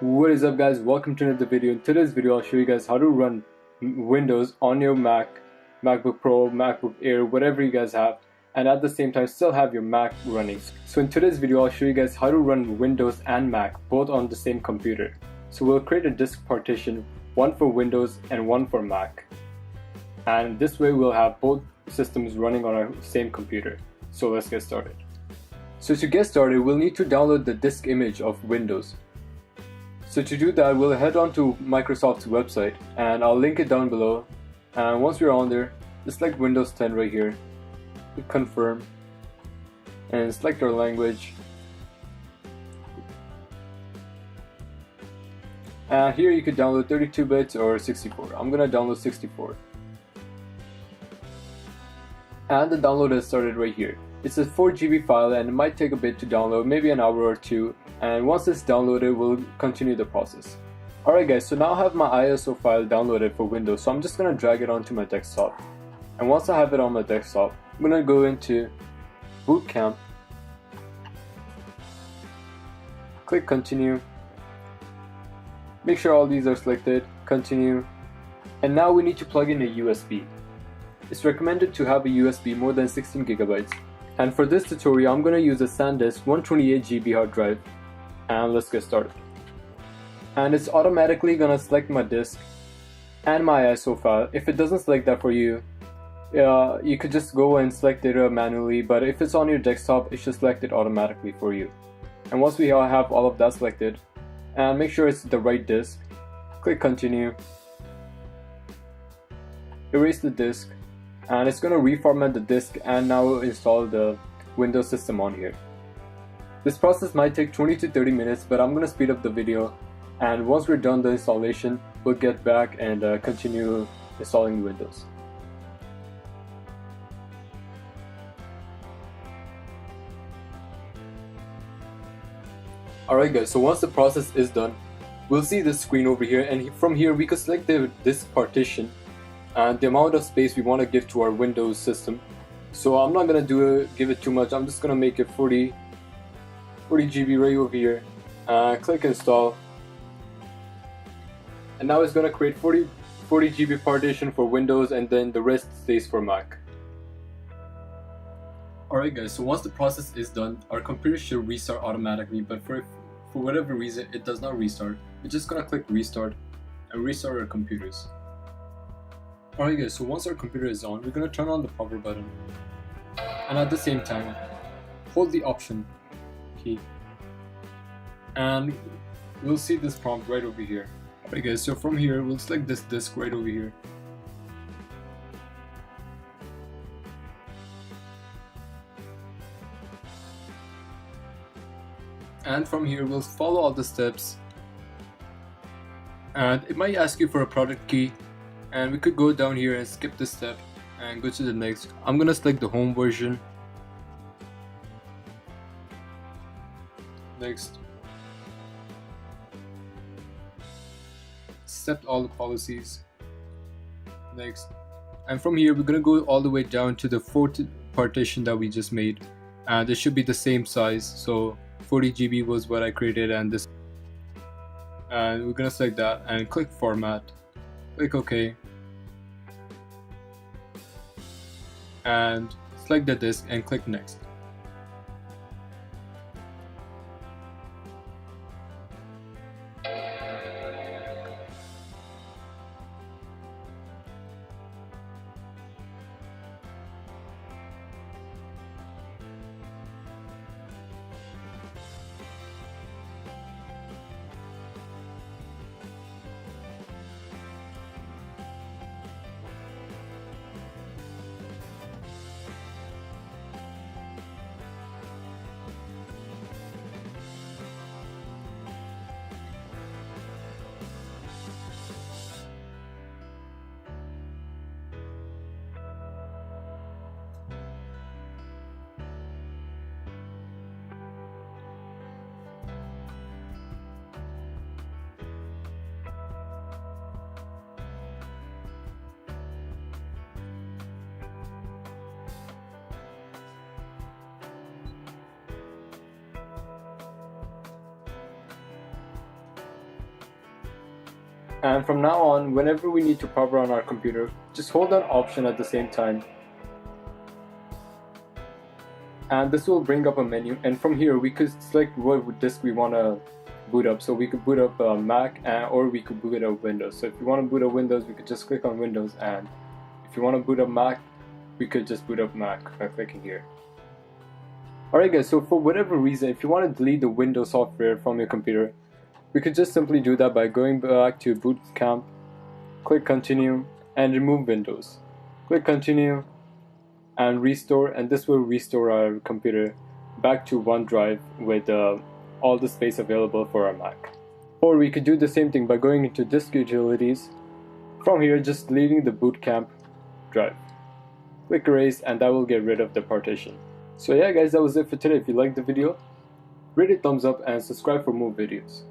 What is up guys, welcome to another video. In today's video I'll show you guys how to run Windows on your Mac, MacBook Pro, MacBook Air, whatever you guys have, and at the same time still have your Mac running. So in today's video I'll show you guys how to run Windows and Mac both on the same computer. So we'll create a disk partition, one for Windows and one for Mac. And this way we'll have both systems running on our same computer. So let's get started. So to get started we'll need to download the disk image of Windows. So to do that, we'll head on to Microsoft's website and I'll link it down below. And once we're on there, just select Windows 10 right here, hit confirm, and select our language. And here you could download 32 bits or 64. I'm gonna download 64. And the download has started right here. It's a 4 GB file and it might take a bit to download, maybe an hour or two. And once it's downloaded, we'll continue the process. Alright guys, so now I have my ISO file downloaded for Windows, so I'm just going to drag it onto my desktop. And once I have it on my desktop, I'm going to go into Bootcamp, click continue, make sure all these are selected, continue, and now we need to plug in a USB. It's recommended to have a USB more than 16 GB. And for this tutorial, I'm going to use a SanDisk 128 GB hard drive. And let's get started. And it's automatically gonna select my disk and my ISO file. If it doesn't select that for you, you could just go and select it manually, but if it's on your desktop it should select it automatically for you. And once we have all of that selected, and make sure it's the right disk, click continue, erase the disk, and it's gonna reformat the disk and now install the Windows system on here. This process might take 20 to 30 minutes, but I'm going to speed up the video, and once we're done the installation, we'll get back and continue installing Windows. Alright guys, so once the process is done, we'll see this screen over here, and from here we can select the disk partition and the amount of space we want to give to our Windows system. So I'm not going to give it too much, I'm just going to make it 40 GB right over here. Click install, and now it's going to create 40 GB partition for Windows, and then the rest stays for Mac. Alright guys, so once the process is done, our computer should restart automatically, but for whatever reason it does not restart. We're just going to click restart and restart our computers. Alright guys, so once our computer is on, we're going to turn on the power button, and at the same time hold the option key, and we'll see this prompt right over here. Alright guys, so from here we'll select this disk right over here, and from here we'll follow all the steps, and it might ask you for a product key, and we could go down here and skip this step and go to the next. I'm gonna select the home version. Next, accept all the policies. Next, and from here we're gonna go all the way down to the fourth partition that we just made, and it should be the same size. So 40 GB was what I created, and this, and we're gonna select that and click format, click OK, and select the disk and click next. And from now on, whenever we need to power on our computer, just hold down Option at the same time. And this will bring up a menu, and from here we could select what disk we want to boot up. So we could boot up Mac, or we could boot up Windows. So if you want to boot up Windows, we could just click on Windows, and if you want to boot up Mac, we could just boot up Mac by clicking here. Alright guys, so for whatever reason, if you want to delete the Windows software from your computer, we could just simply do that by going back to Bootcamp, click Continue, and remove Windows. Click Continue and Restore, and this will restore our computer back to OneDrive with all the space available for our Mac. Or we could do the same thing by going into Disk Utilities. From here, just deleting the Bootcamp drive. Click Erase, and that will get rid of the partition. So yeah guys, that was it for today. If you liked the video, rate it thumbs up and subscribe for more videos.